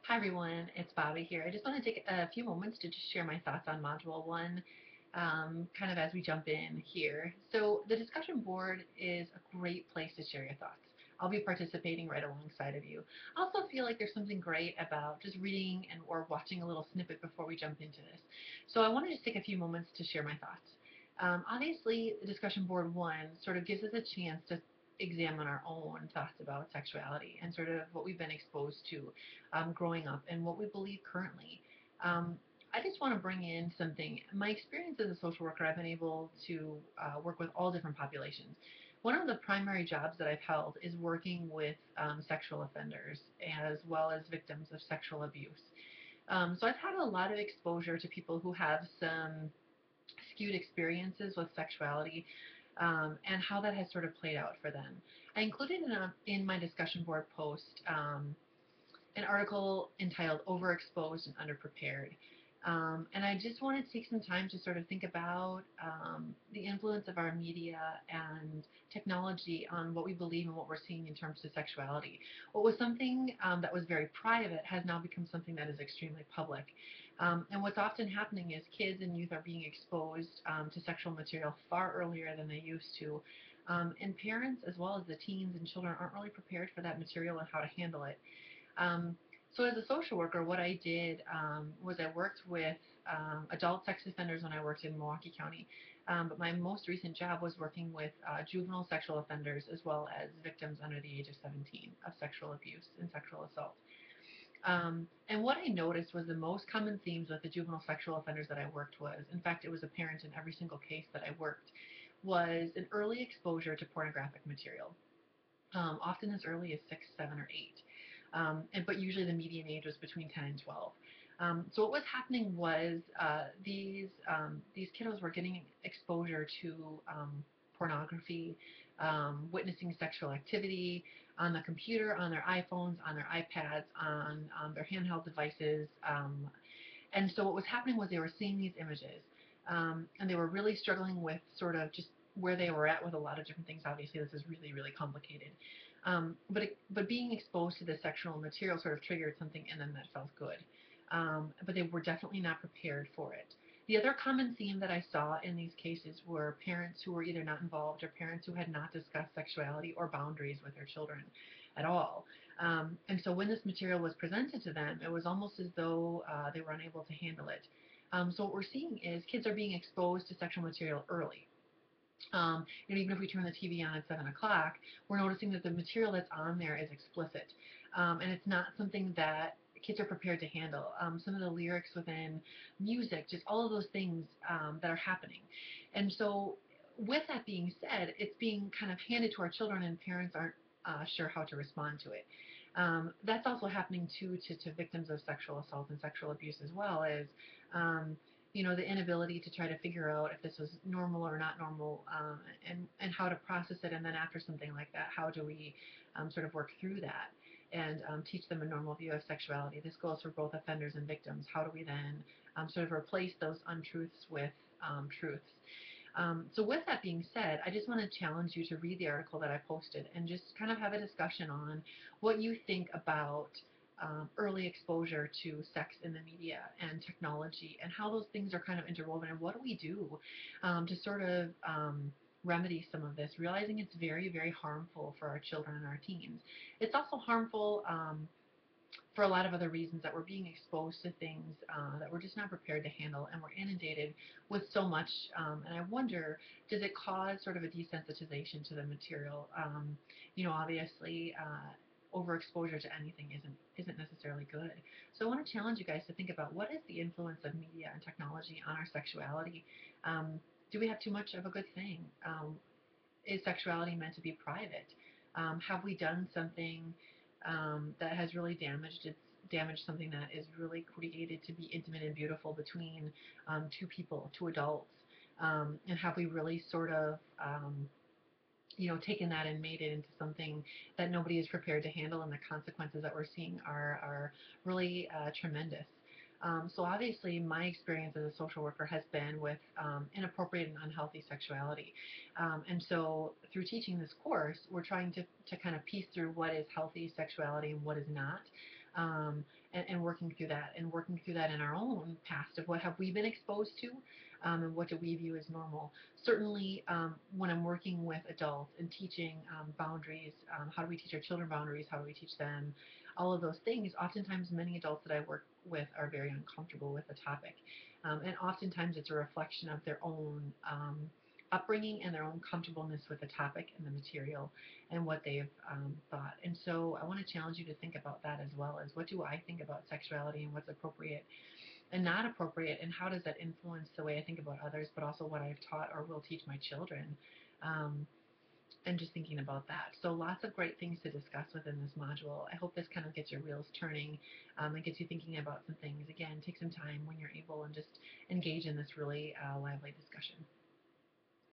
Hi everyone, it's Bobby here. I just want to take a few moments to just share my thoughts on Module 1, kind of as we jump in here. So the discussion board is a great place to share your thoughts. I'll be participating right alongside of you. I also feel like there's something great about just reading and or watching a little snippet before we jump into this. So I want to just take a few moments to share my thoughts. Obviously, the discussion board 1 sort of gives us a chance to examine our own thoughts about sexuality and sort of what we've been exposed to growing up and what we believe currently. Um, I just want to bring in something. My experience as a social worker, I've been able to work with all different populations. One of the primary jobs that I've held is working with sexual offenders as well as victims of sexual abuse. So I've had a lot of exposure to people who have some skewed experiences with sexuality and how that has sort of played out for them. I included in my discussion board post an article entitled Overexposed and Underprepared. And I just want to take some time to sort of think about the influence of our media and technology on what we believe and what we're seeing in terms of sexuality. What was something that was very private has now become something that is extremely public. And what's often happening is kids and youth are being exposed to sexual material far earlier than they used to. And parents, as well as the teens and children, aren't really prepared for that material and how to handle it. Um, so as a social worker, what I did was I worked with adult sex offenders when I worked in Milwaukee County. But my most recent job was working with juvenile sexual offenders as well as victims under the age of 17 of sexual abuse and sexual assault. And what I noticed was the most common themes with the juvenile sexual offenders that I worked was, in fact, it was apparent in every single case that I worked, was an early exposure to pornographic material, often as early as 6, 7, or 8. But usually the median age was between 10 and 12. So what was happening was these kiddos were getting exposure to pornography, witnessing sexual activity on the computer, on their iPhones, on their iPads, on their handheld devices. And so what was happening was they were seeing these images, and they were really struggling with sort of just where they were at with a lot of different things. Obviously, this is really, really complicated. But being exposed to the sexual material sort of triggered something in them that felt good. But they were definitely not prepared for it. The other common theme that I saw in these cases were parents who were either not involved or parents who had not discussed sexuality or boundaries with their children at all. And so when this material was presented to them, it was almost as though they were unable to handle it. So what we're seeing is kids are being exposed to sexual material early. Even if we turn the TV on at 7 o'clock, we're noticing that the material that's on there is explicit. And it's not something that kids are prepared to handle. Some of the lyrics within music, just all of those things that are happening. And so, with that being said, it's being kind of handed to our children, and parents aren't sure how to respond to it. That's also happening too to victims of sexual assault and sexual abuse as well as the inability to try to figure out if this was normal or not normal, and how to process it. And then after something like that, how do we sort of work through that and teach them a normal view of sexuality? This goes for both offenders and victims. How do we then sort of replace those untruths with truths? So with that being said, I just want to challenge you to read the article that I posted and just kind of have a discussion on what you think about early exposure to sex in the media and technology and how those things are kind of interwoven and what do we do to sort of remedy some of this, realizing it's very, very harmful for our children and our teens. It's also harmful for a lot of other reasons that we're being exposed to things that we're just not prepared to handle, and we're inundated with so much. And I wonder, does it cause sort of a desensitization to the material? Obviously, overexposure to anything isn't necessarily good. So I want to challenge you guys to think about what is the influence of media and technology on our sexuality. Do we have too much of a good thing? Is sexuality meant to be private? Have we done something that has really damaged something that is really created to be intimate and beautiful between two people, two adults? And have we really sort of taken that and made it into something that nobody is prepared to handle, and the consequences that we're seeing are really tremendous. So obviously, my experience as a social worker has been with inappropriate and unhealthy sexuality. And so through teaching this course, we're trying to kind of piece through what is healthy sexuality and what is not. and working through that and working through that in our own past of what have we been exposed to, and what do we view as normal. Certainly, when I'm working with adults and teaching boundaries, how do we teach our children boundaries? How do we teach them? All of those things. Oftentimes, many adults that I work with are very uncomfortable with the topic, and oftentimes it's a reflection of their own upbringing and their own comfortableness with the topic and the material and what they've thought. And so I want to challenge you to think about that as well as what do I think about sexuality and what's appropriate and not appropriate, and how does that influence the way I think about others, but also what I've taught or will teach my children. Um, and just thinking about that. So lots of great things to discuss within this module. I hope this kind of gets your wheels turning, and gets you thinking about some things. Again, take some time when you're able and just engage in this really lively discussion.